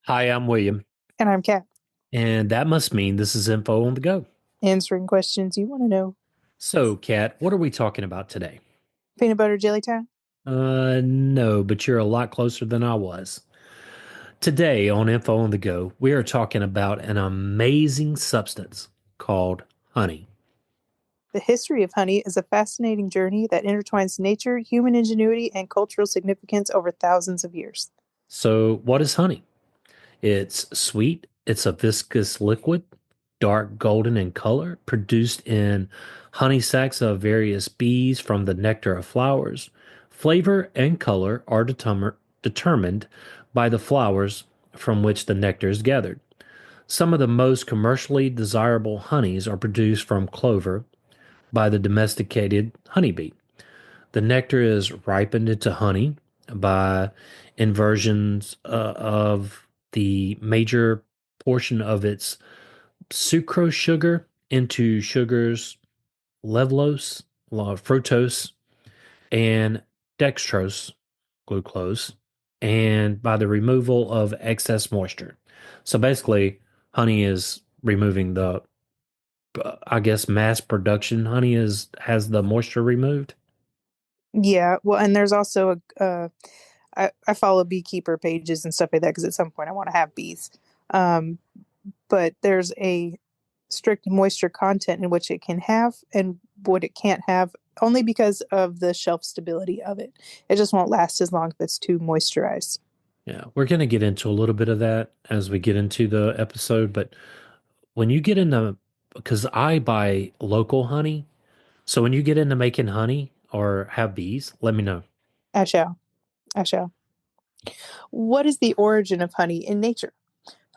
Hi, I'm William, And I'm Kat, and that must mean this is Info on the Go. answering questions you want to know. So, Kat, what are we talking about today? Peanut butter jelly time? No, but you're a lot closer than I was. Today on Info on the Go, we are talking about an amazing substance called honey. The history of honey is a fascinating journey that intertwines nature, human ingenuity, and cultural significance over thousands of years. So, what is honey? It's sweet, it's a viscous liquid, dark golden in color, produced in honey sacs of various bees from the nectar of flowers. Flavor and color are determined by the flowers from which the nectar is gathered. Some of the most commercially desirable honeys are produced from clover by the domesticated honeybee. The nectar is ripened into honey by inversions of the major portion of its sucrose sugar into sugars levulose, fructose, and dextrose, glucose, and by the removal of excess moisture. So basically, honey is removing the, I guess, mass production. Honey is has the moisture removed. Yeah, well, and there's also I follow beekeeper pages and stuff like that because at some point I want to have bees. Um, but there's a strict moisture content in which it can have and what it can't have only because of the shelf stability of it. It just won't last as long if it's too moisturized. Yeah, we're going to get into a little bit of that as we get into the episode. But when you get into, because I buy local honey, so when you get into making honey or have bees, let me know. I shall. I shall. What is the origin of honey in nature?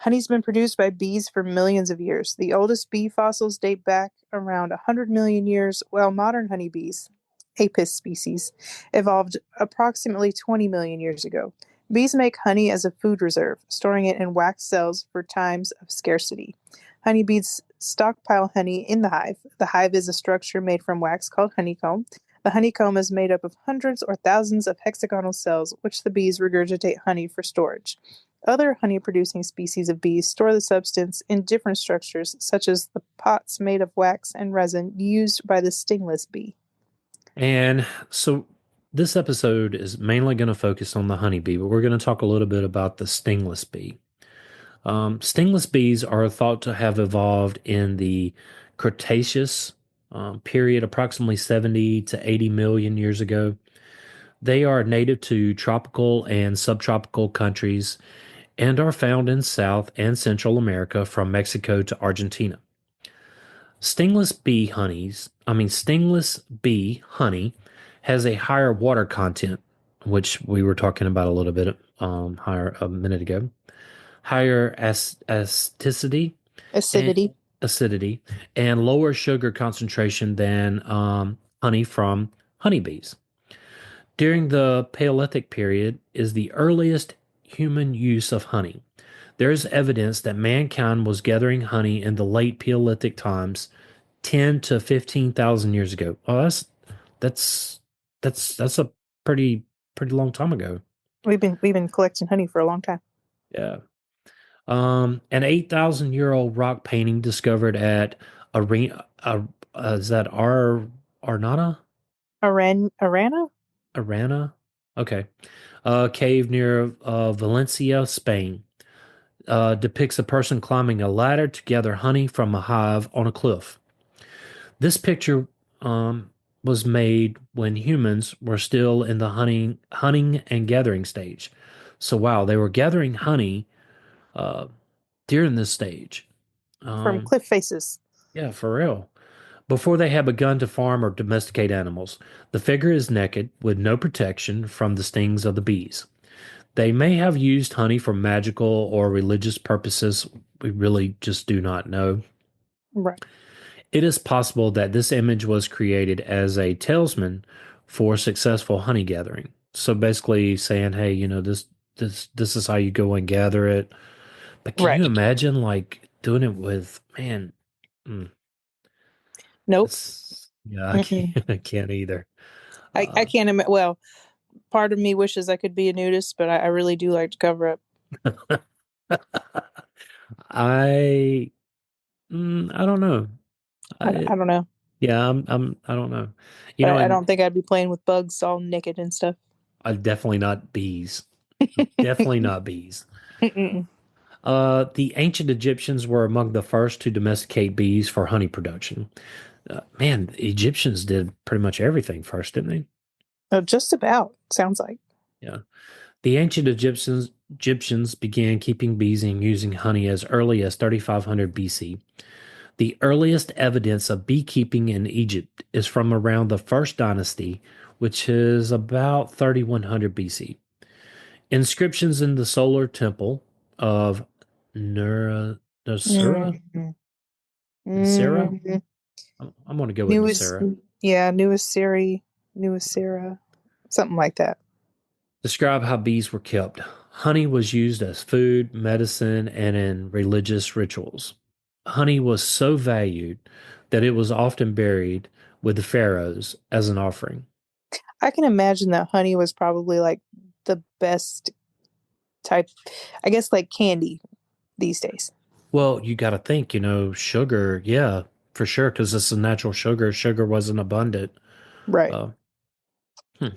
Honey's been produced by bees for millions of years. The oldest bee fossils date back around 100 million years, while modern honeybees, Apis species, evolved approximately 20 million years ago. Bees make honey as a food reserve, storing it in wax cells for times of scarcity. Honeybees stockpile honey in the hive. The hive is a structure made from wax called honeycomb. The honeycomb is made up of hundreds or thousands of hexagonal cells, which the bees regurgitate honey for storage. Other honey-producing species of bees store the substance in different structures, such as the pots made of wax and resin used by the stingless bee. And so this episode is mainly going to focus on the honeybee, but we're going to talk a little bit about the stingless bee. Stingless bees are thought to have evolved in the Cretaceous period, approximately 70 to 80 million years ago. They are native to tropical and subtropical countries and are found in South and Central America from Mexico to Argentina. Stingless bee honey has a higher water content, which we were talking about a little bit higher a minute ago, higher acidity and Acidity. acidity and lower sugar concentration than honey from honeybees. During the Paleolithic period is the earliest human use of honey. There is evidence that mankind was gathering honey in the late Paleolithic times, 10 to 15,000 years ago. Oh, that's that's a pretty long time ago. We've been collecting honey for a long time. Yeah. An 8,000-year-old rock painting discovered at Arena, is that Arnata? Arana? Arana? Okay. A cave near Valencia, Spain. Depicts a person climbing a ladder to gather honey from a hive on a cliff. This picture was made when humans were still in the hunting and gathering stage. So wow, they were gathering honey uh, during this stage. From Um, cliff faces. yeah, for real. Before they had begun to farm or domesticate animals, the figure is naked with no protection from the stings of the bees. They may have used honey for magical or religious purposes. We really just do not know. Right. It is possible that this image was created as a talisman for successful honey gathering. So basically saying, hey, this is how you go and gather it. But can you Right. imagine like doing it with man? mm, Nope. that's yeah, I Mm-mm. can't I can't either. I Uh, can't imagine. Well, part of me wishes I could be a nudist, but I really do like to cover up. I I don't know. I don't know. Yeah, I don't know. You know, But I and don't think I'd be playing with bugs all naked and stuff. definitely not bees. Definitely not bees. Mm-mm. The ancient Egyptians were among the first to domesticate bees for honey production. Man, the Egyptians did pretty much everything first, didn't they? Oh, just about, sounds like. Yeah. The ancient Egyptians began keeping bees and using honey as early as 3500 BC. The earliest evidence of beekeeping in Egypt is from around the first dynasty, which is about 3100 BC. Inscriptions in the solar temple of Nusra, Mm-hmm. Nasera? Mm-hmm. I'm going to go with Newest, Nasera. yeah, newest Siri, newest Sarah, something like that. Describe how bees were kept. Honey was used as food, medicine, and in religious rituals. Honey was so valued that it was often buried with the pharaohs as an offering. I can imagine that honey was probably like the best type, I guess, like candy these days. Well, you got to think, sugar, yeah, for sure, because it's a natural sugar. Sugar wasn't abundant. Right. Uh, hmm.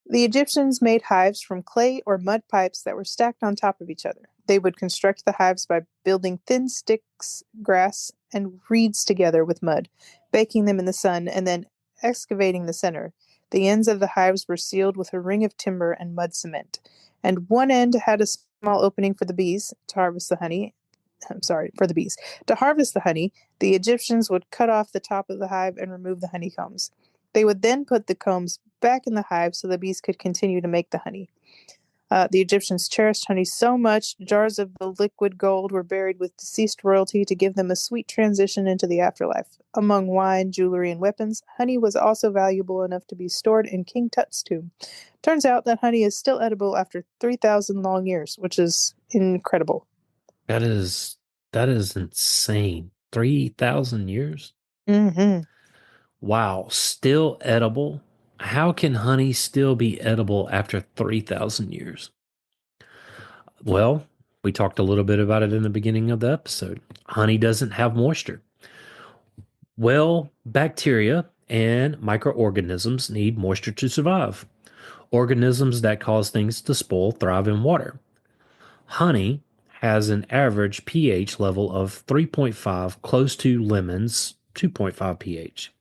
The Egyptians made hives from clay or mud pipes that were stacked on top of each other. They would construct the hives by building thin sticks, grass, and reeds together with mud, baking them in the sun, and then excavating the center. The ends of the hives were sealed with a ring of timber and mud cement, and one end had a small opening for the bees to harvest the honey. I'm sorry, for the bees. To harvest the honey, the Egyptians would cut off the top of the hive and remove the honeycombs. They would then put the combs back in the hive so the bees could continue to make the honey. The Egyptians cherished honey so much, jars of the liquid gold were buried with deceased royalty to give them a sweet transition into the afterlife. Among wine, jewelry, and weapons, honey was also valuable enough to be stored in King Tut's tomb. Turns out that honey is still edible after 3,000 long years, which is incredible. That is that is insane. 3,000 years? Mm-hmm. Wow, still edible? How can honey still be edible after 3,000 years? Well, we talked a little bit about it in the beginning of the episode. Honey doesn't have moisture. Well, bacteria and microorganisms need moisture to survive. Organisms that cause things to spoil thrive in water. Honey has an average pH level of 3.5, close to lemon's 2.5 pH.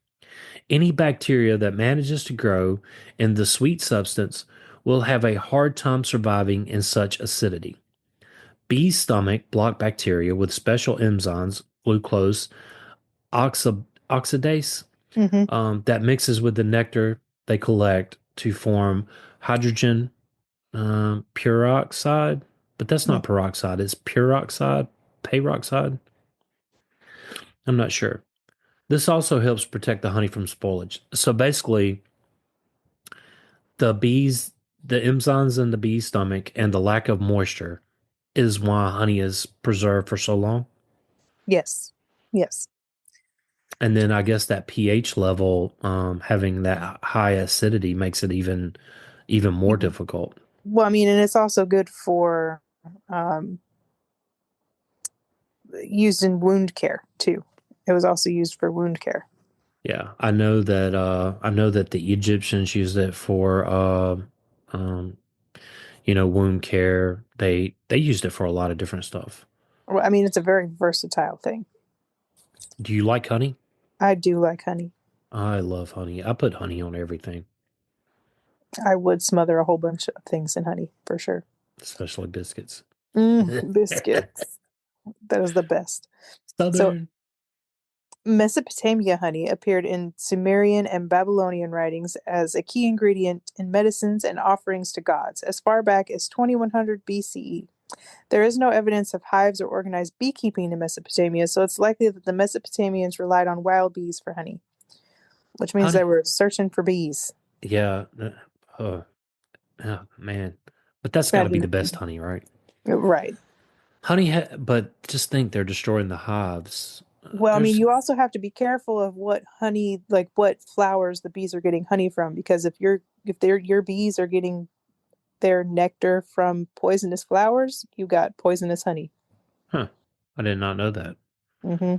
Any bacteria that manages to grow in the sweet substance will have a hard time surviving in such acidity. Bees' stomach block bacteria with special enzymes, glucose oxidase, Mm-hmm. that mixes with the nectar they collect to form hydrogen peroxide. But that's not peroxide, it's peroxide, peroxide. I'm not sure. This also helps protect the honey from spoilage. So basically, the bees, the enzymes in the bee's stomach, and the lack of moisture is why honey is preserved for so long. Yes. Yes. And then I guess that pH level, having that high acidity makes it even more Yeah. difficult. Well, I mean, and it's also good for um, used in wound care too. It was also used for wound care. Yeah, I know that the Egyptians used it for um, wound care. They used it for a lot of different stuff. Well, I mean, it's a very versatile thing. Do you like honey? I do like honey. I love honey. I put honey on everything, I would smother a whole bunch of things in honey for sure. especially biscuits. Biscuits. That is the best. So, Southern. Mesopotamia honey appeared in Sumerian and Babylonian writings as a key ingredient in medicines and offerings to gods as far back as 2100 BCE. There is no evidence of hives or organized beekeeping in Mesopotamia, so it's likely that the Mesopotamians relied on wild bees for honey, which means they Honey. were searching for bees. Yeah. Oh, oh, man. But that's got to be the Imagine, best honey, right? right. But just think they're destroying the hives. Well, I mean, There's you also have to be careful of what honey, like what flowers the bees are getting honey from, because if your bees are getting their nectar from poisonous flowers, you got poisonous honey. Huh. I did not know that. Hmm.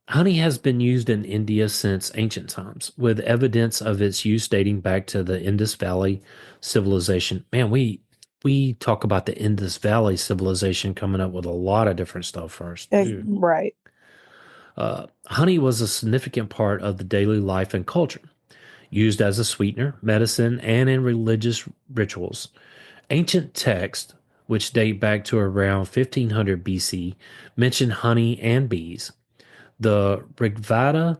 Honey has been used in India since ancient times, with evidence of its use dating back to the Indus Valley civilization. Man, we talk about the Indus Valley civilization coming up with a lot of different stuff first. Ooh. Right. Honey was a significant part of the daily life and culture, used as a sweetener, medicine, and in religious rituals. Ancient texts, which date back to around 1500 BC, mention honey and bees. The Rigveda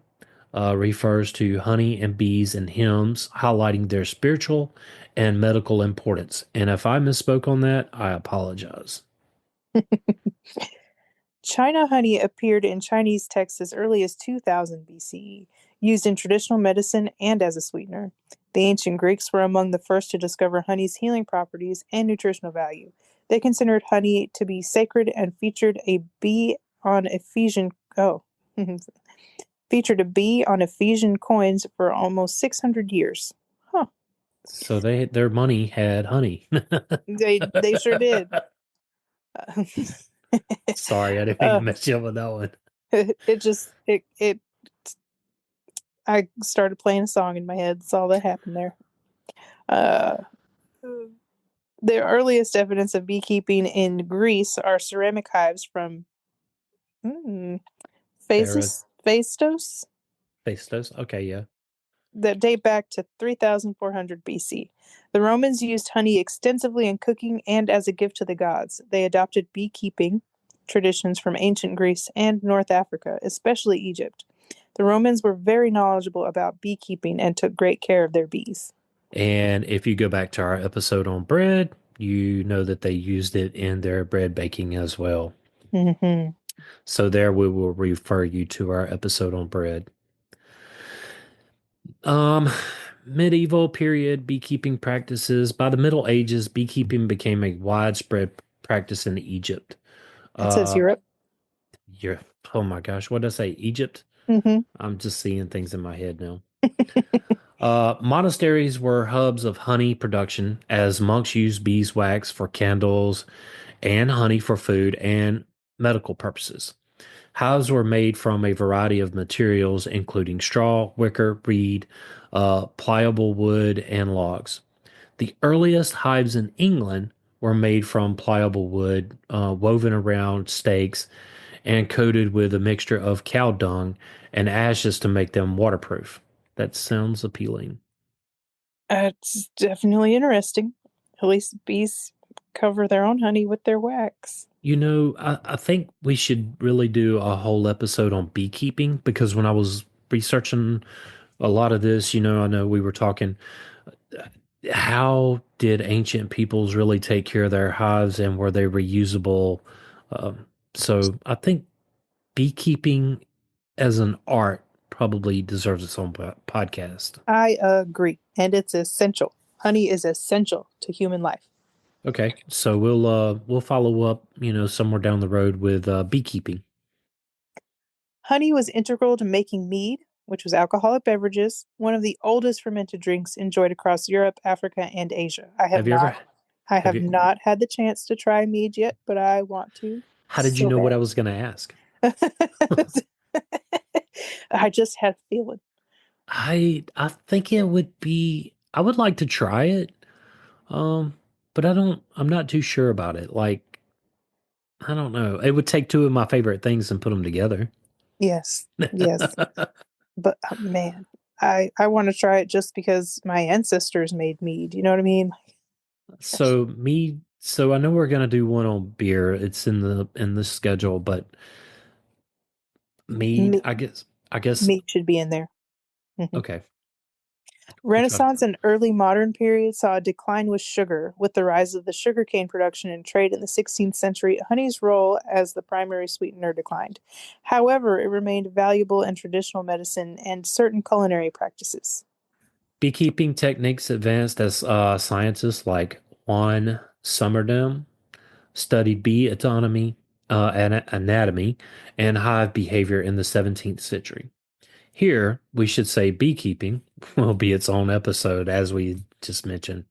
refers to honey and bees in hymns, highlighting their spiritual and medical importance. And if I misspoke on that, I apologize. China honey appeared in Chinese texts as early as 2000 BCE, used in traditional medicine and as a sweetener. The ancient Greeks were among the first to discover honey's healing properties and nutritional value. They considered honey to be sacred and featured a bee on Ephesian featured a bee on Ephesian coins for almost 600 years. Huh. So their money had honey. They sure did. Sorry, I didn't mean to uh, mess you up with that one. it just it I started playing a song in my head. That's all that happened there. Uh, the earliest evidence of beekeeping in Greece are ceramic hives from Paris, Phaistos Festus. Okay, yeah. that date back to 3400 BC. The Romans used honey extensively in cooking and as a gift to the gods. They adopted beekeeping traditions from ancient Greece and North Africa, especially Egypt. The Romans were very knowledgeable about beekeeping and took great care of their bees. And if you go back to our episode on bread, you know that they used it in their bread baking as well. Mm-hmm. So there we will refer you to our episode on bread. Um, Medieval period beekeeping practices. By the Middle Ages, beekeeping became a widespread practice in Egypt. It says Uh, Europe. yeah. Oh my gosh, what did I say? Egypt? Mm-hmm. I'm just seeing things in my head now. Monasteries were hubs of honey production as monks used beeswax for candles and honey for food and medical purposes. Hives were made from a variety of materials, including straw, wicker, reed, pliable wood, and logs. The earliest hives in England were made from pliable wood, woven around stakes, and coated with a mixture of cow dung and ashes to make them waterproof. That sounds appealing. It's definitely interesting. At least bees cover their own honey with their wax. I think we should really do a whole episode on beekeeping because when I was researching a lot of this, I know we were talking, how did ancient peoples really take care of their hives and were they reusable? So I think beekeeping as an art probably deserves its own podcast. I agree. And it's essential. Honey is essential to human life. Okay, so we'll follow up, somewhere down the road with beekeeping. Honey was integral to making mead, which was alcoholic beverages, one of the oldest fermented drinks enjoyed across Europe, Africa, and Asia. Have you ever I have have you not had the chance to try mead yet, but I want to How did you so know what I bad. was going to ask? I just had a feeling. I think it would be I would like to try it. Um, but I'm not too sure about it. Like, I don't know. It would take two of my favorite things and put them together. Yes, yes. But man, I want to try it just because my ancestors made mead. You know what I mean? So I know we're gonna do one on beer. It's in the schedule, but mead, Me- I guess mead should be in there. Mhm. okay. We'll try to Renaissance and early modern period saw a decline with sugar. With the rise of the sugarcane production and trade in the 16th century, honey's role as the primary sweetener declined. However, it remained valuable in traditional medicine and certain culinary practices. beekeeping techniques advanced as scientists like Juan Summerdam studied bee autonomy, anatomy, and hive behavior in the 17th century. Here, we should say beekeeping will be its own episode, as we just mentioned.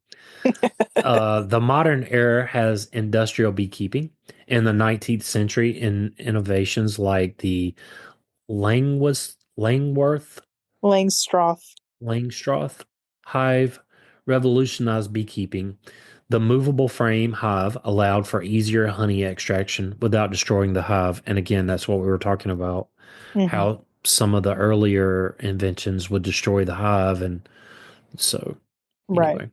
The modern era has industrial beekeeping. In the 19th century, innovations like the Langworth Langstroth. Langstroth hive revolutionized beekeeping. The movable frame hive allowed for easier honey extraction without destroying the hive. And again, that's what we were talking about, Hmm. how some of the earlier inventions would destroy the hive. And so, Right. anyway.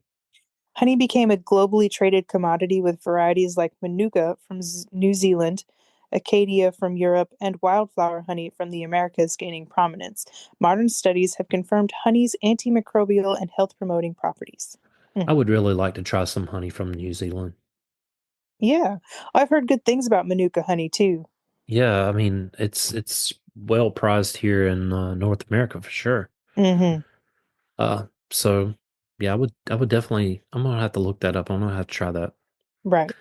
Honey became a globally traded commodity with varieties like Manuka from New Zealand, Acacia from Europe, and wildflower honey from the Americas gaining prominence. Modern studies have confirmed honey's antimicrobial and health promoting properties. I Hmm. would really like to try some honey from New Zealand. Yeah, I've heard good things about Manuka honey too. Yeah, I mean, it's well prized here in North America for sure. Hmm. So yeah, I would definitely I'm gonna have to look that up. I'm gonna have to try that. Right.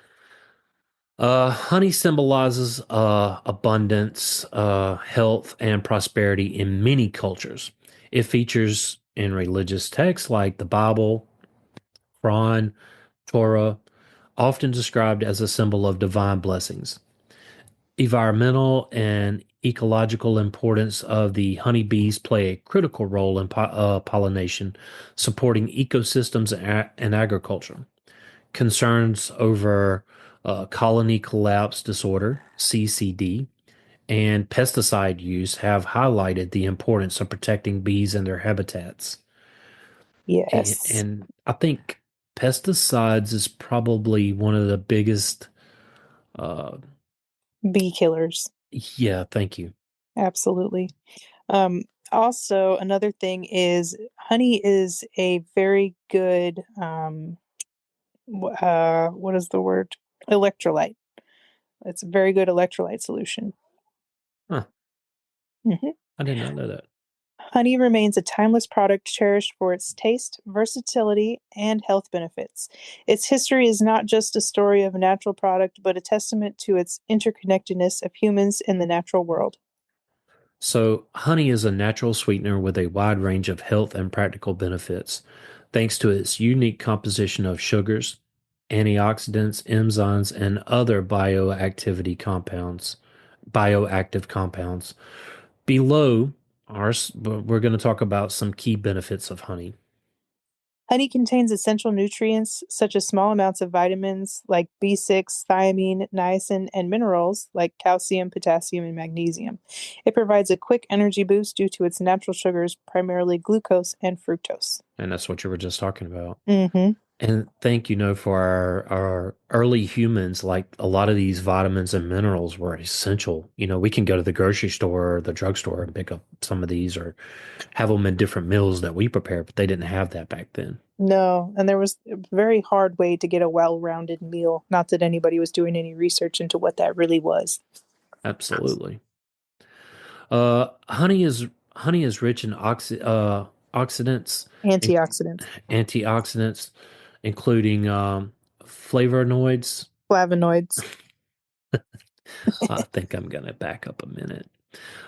Honey symbolizes abundance, health, and prosperity in many cultures. It features in religious texts like the Bible, Quran, Torah, often described as a symbol of divine blessings. Environmental and ecological importance of the honeybees play a critical role in pollination, supporting ecosystems and agriculture. Concerns over colony collapse disorder, CCD, and pesticide use have highlighted the importance of protecting bees and their habitats. Yes. And I think pesticides is probably one of the biggest. Uh, Bee killers. yeah, thank you. Absolutely. Um, Also, another thing is honey is a very good, what is the word? Electrolyte. It's a very good electrolyte solution. Huh, Mhm. I did not know that. Honey remains a timeless product cherished for its taste, versatility, and health benefits. Its history is not just a story of a natural product, but a testament to its interconnectedness of humans and the natural world. So, honey is a natural sweetener with a wide range of health and practical benefits, thanks to its unique composition of sugars, antioxidants, enzymes, and other bioactive compounds. Below we're going to talk about some key benefits of honey. Honey contains essential nutrients such as small amounts of vitamins like B6, thiamine, niacin, and minerals like calcium, potassium, and magnesium. It provides a quick energy boost due to its natural sugars, primarily glucose and fructose. And that's what you were just talking about. Mm-hmm. And thank you know for our early humans, like a lot of these vitamins and minerals were essential. We can go to the grocery store or the drugstore and pick up some of these or have them in different meals that we prepare, but they didn't have that back then. No, and there was a very hard way to get a well-rounded meal. Not that anybody was doing any research into what that really was. Absolutely. Honey is rich in oxidants and Antioxidants, antioxidants, including flavonoids. flavonoids. I think I'm gonna back up a minute.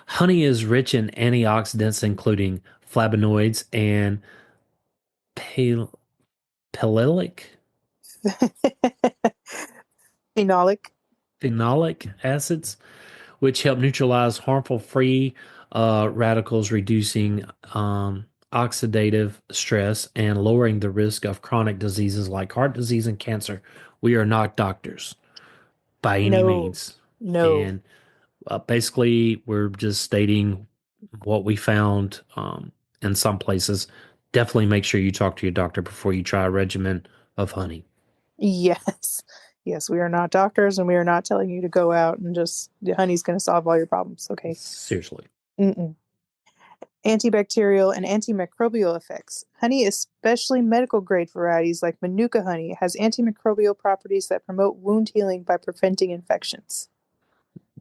Honey is rich in antioxidants, including flavonoids and pal- paleolic Phenolic. phenolic acids, which help neutralize harmful free radicals, reducing oxidative stress and lowering the risk of chronic diseases like heart disease and cancer. We are not doctors by any No, means. no. And basically, we're just stating what we found in some places. Definitely make sure you talk to your doctor before you try a regimen of honey. Yes. Yes, we are not doctors and we are not telling you to go out and just the honey's going to solve all your problems. Okay. Seriously. Mm-mm. Antibacterial and antimicrobial effects. Honey, especially medical grade varieties like Manuka honey, has antimicrobial properties that promote wound healing by preventing infections.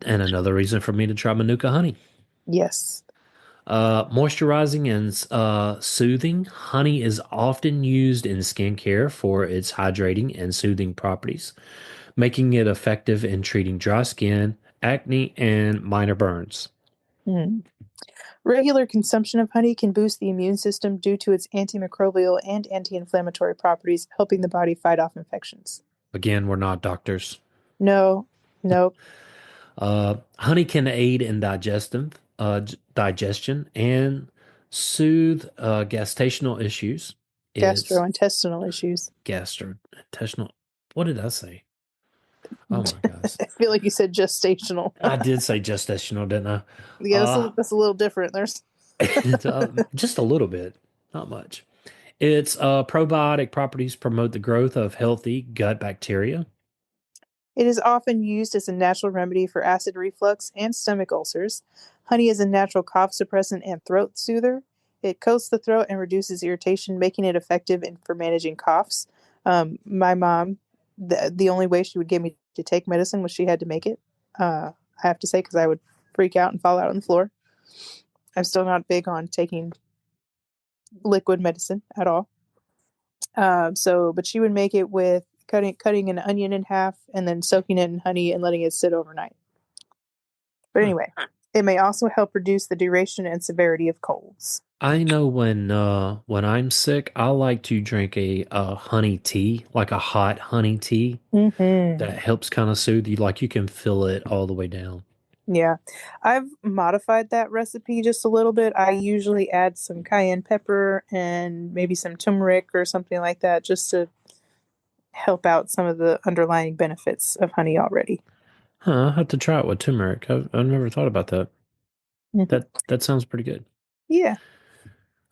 And another reason for me to try Manuka honey. Yes. Moisturizing and soothing. Honey is often used in skincare for its hydrating and soothing properties, making it effective in treating dry skin, acne, and minor burns. Hmm. Regular consumption of honey can boost the immune system due to its antimicrobial and anti-inflammatory properties, helping the body fight off infections. Again, we're not doctors. No, nope, Honey can aid in digestion and soothe gestational issues. It's gastrointestinal issues. gastrointestinal. What did I say? Oh my gosh. I feel like you said gestational. I did say gestational, didn't I? Yeah, that's a little different. There's Just a little bit, not much. Its probiotic properties promote the growth of healthy gut bacteria. It is often used as a natural remedy for acid reflux and stomach ulcers. Honey is a natural cough suppressant and throat soother. It coats the throat and reduces irritation, making it effective for managing coughs. My mom, the only way she would get me to take medicine was she had to make it. I have to say, because I would freak out and fall out on the floor. I'm still not big on taking liquid medicine at all. But she would make it with cutting an onion in half and then soaking it in honey and letting it sit overnight. But Huh. anyway, it may also help reduce the duration and severity of colds. I know when I'm sick, I like to drink a honey tea, like a hot honey tea Hmm. that helps kind of soothe you, like you can feel it all the way down. Yeah, I've modified that recipe just a little bit. I usually add some cayenne pepper and maybe some turmeric or something like that just to help out some of the underlying benefits of honey already. Huh, I have to try it with turmeric. I've never thought about that. Hmm. That sounds pretty good. Yeah.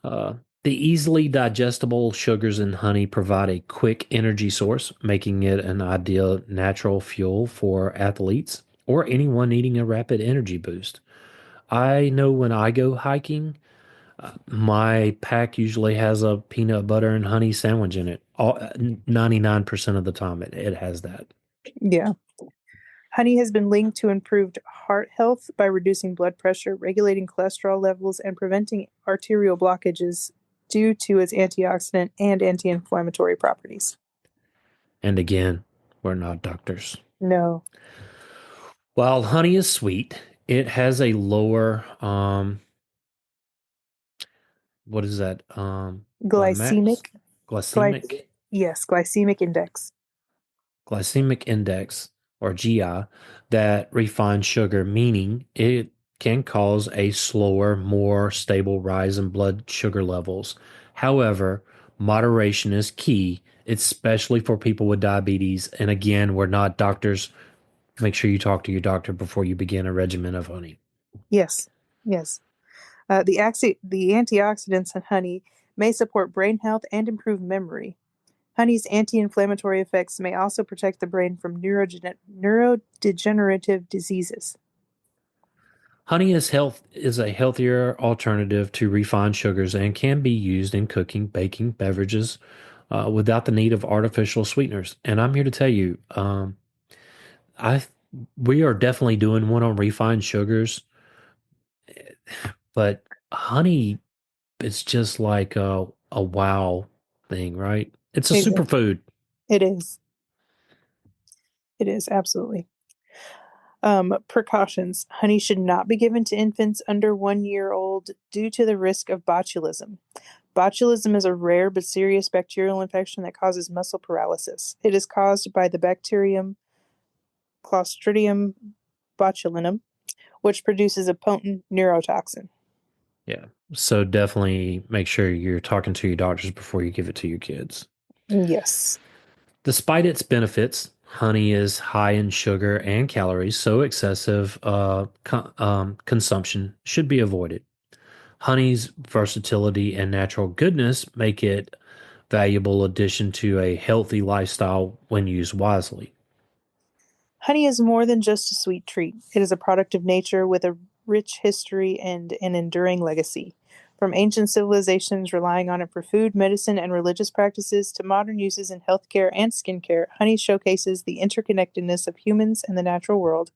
Uh, the easily digestible sugars in honey provide a quick energy source, making it an ideal natural fuel for athletes or anyone needing a rapid energy boost. I know when I go hiking, my pack usually has a peanut butter and honey sandwich in it. 99% of the time, it has that. Yeah. Honey has been linked to improved heart health by reducing blood pressure, regulating cholesterol levels, and preventing arterial blockages due to its antioxidant and anti inflammatory properties. And again, we're not doctors. No. While honey is sweet, it has a lower what is that? Max Glycemic, gly- glycemic yes, glycemic index. glycemic index or GI that refined sugar, meaning it can cause a slower, more stable rise in blood sugar levels. However, moderation is key, especially for people with diabetes. And again, we're not doctors. Make sure you talk to your doctor before you begin a regimen of honey. Yes, yes. The antioxidants in honey may support brain health and improve memory. Honey's anti inflammatory effects may also protect the brain from neurodegenerative diseases. Honey is a healthier alternative to refined sugars and can be used in cooking, baking, beverages without the need of artificial sweeteners. And I'm here to tell you, I we are definitely doing one on refined sugars, but honey is just like a wow thing, right? It's a It is. superfood. It is. It is, absolutely. Precautions. Honey should not be given to infants under 1 year old due to the risk of botulism. Botulism is a rare but serious bacterial infection that causes muscle paralysis. It is caused by the bacterium Clostridium botulinum, which produces a potent neurotoxin. Yeah. So definitely make sure you're talking to your doctors before you give it to your kids. Yes. Despite its benefits, honey is high in sugar and calories, so excessive consumption should be avoided. Honey's versatility and natural goodness make it valuable addition to a healthy lifestyle when used wisely. Honey is more than just a sweet treat. It is a product of nature with a rich history and an enduring legacy. From ancient civilizations relying on it for food, medicine, and religious practices to modern uses in healthcare and skincare, honey showcases the interconnectedness of humans and the natural world.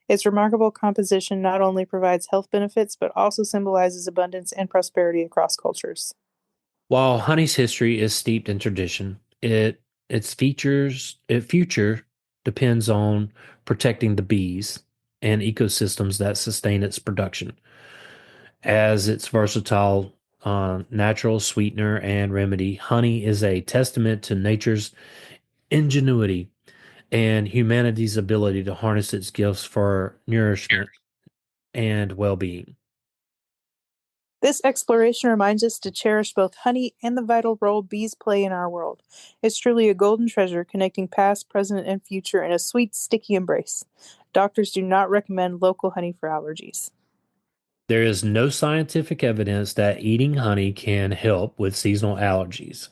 Its remarkable composition not only provides health benefits, but also symbolizes abundance and prosperity across cultures. While honey's history is steeped in tradition, its future depends on protecting the bees. and ecosystems that sustain its production. As its versatile natural sweetener and remedy, honey is a testament to nature's ingenuity and humanity's ability to harness its gifts for nourishment and well-being. This exploration reminds us to cherish both honey and the vital role bees play in our world. It's truly a golden treasure connecting past, present, and future in a sweet, sticky embrace. Doctors do not recommend local honey for allergies. There is no scientific evidence that eating honey can help with seasonal allergies.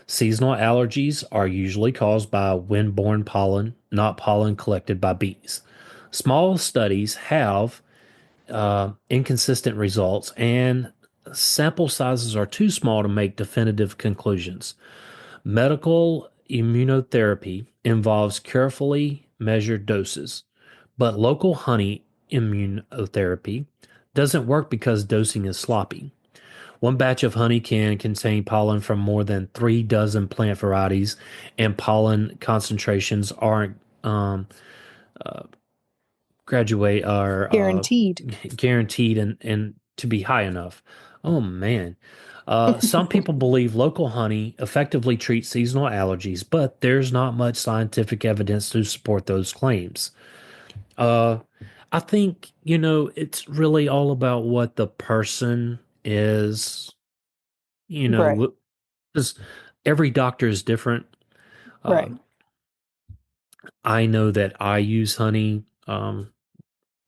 Seasonal allergies are usually caused by wind-borne pollen, not pollen collected by bees. Small studies have inconsistent results, and sample sizes are too small to make definitive conclusions. Medical immunotherapy involves carefully measured doses, but local honey immunotherapy doesn't work because dosing is sloppy. One batch of honey can contain pollen from more than 3 dozen plant varieties, and pollen concentrations aren't um, graduate are Guaranteed. guaranteed and to be high enough. Oh man. Some people believe local honey effectively treats seasonal allergies, but there's not much scientific evidence to support those claims. Uh, I think, it's really all about what the person is, Right, because every doctor is different. Uh, right. I know that I use honey.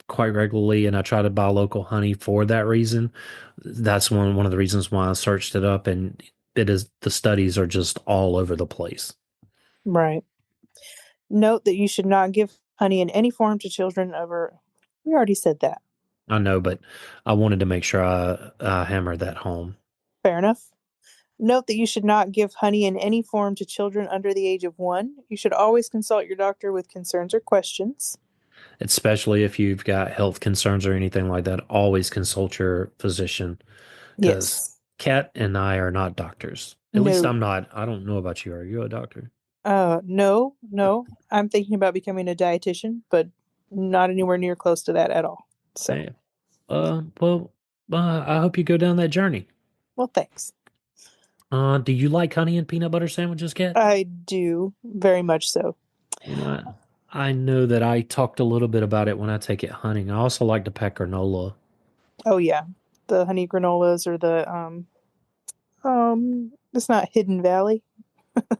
Quite regularly, and I try to buy local honey for that reason. That's one of the reasons why I searched it up, and it is the studies are just all over the place. Right. Note that you should not give honey in any form to children over. We already said that. I know, but I wanted to make sure I hammered that home, Fair enough. Note that you should not give honey in any form to children under the age of 1. You should always consult your doctor with concerns or questions. especially if you've got health concerns or anything like that. Always consult your physician because Yes. Kat and I are not doctors. At least No. I'm not. I don't know about you. Are you a doctor? No, no. I'm thinking about becoming a dietitian, but not anywhere near close to that at all. So, Hey, well, I hope you go down that journey. well, thanks. Do you like honey and peanut butter sandwiches, Kat? I do very much so. You know, I know that I talked a little bit about it when I take it hunting. I also like to pack granola. Oh yeah, the honey granolas or the it's not Hidden Valley.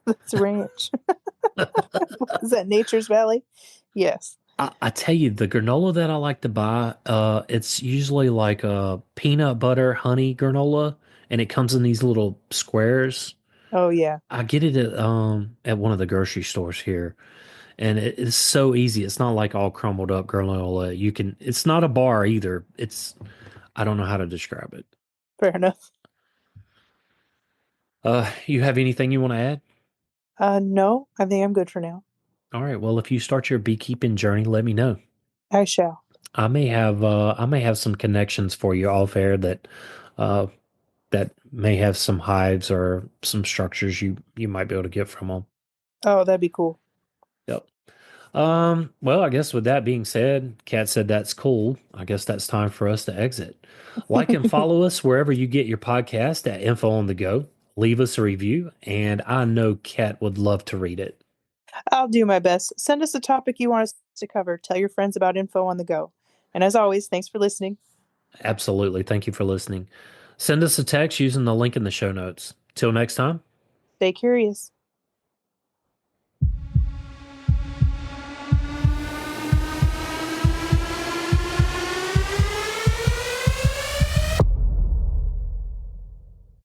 It's ranch. Is that Nature's Valley? Yes. I tell you, the granola that I like to buy, it's usually like a peanut butter honey granola, and it comes in these little squares. Oh yeah. I get it at one of the grocery stores here, and it is so easy. It's not like all crumbled up granola. It's not a bar either. I don't know how to describe it. Fair enough. You have anything you want to add? No, I think I'm good for now. All right. Well, if you start your beekeeping journey, let me know. I shall. I may have some connections for you off air uh that may have some hives or some structures you might be able to get from them. Oh, that'd be cool. Yep. Well, I guess with that being said, Kat said that's cool. I guess that's time for us to exit. Like and follow us wherever you get your podcast at Info on the Go. Leave us a review, and I know Kat would love to read it. I'll do my best. Send us a topic you want us to cover. Tell your friends about Info on the Go. And as always, thanks for listening. Absolutely. Thank you for listening. Send us a text using the link in the show notes. Till next time. Stay curious.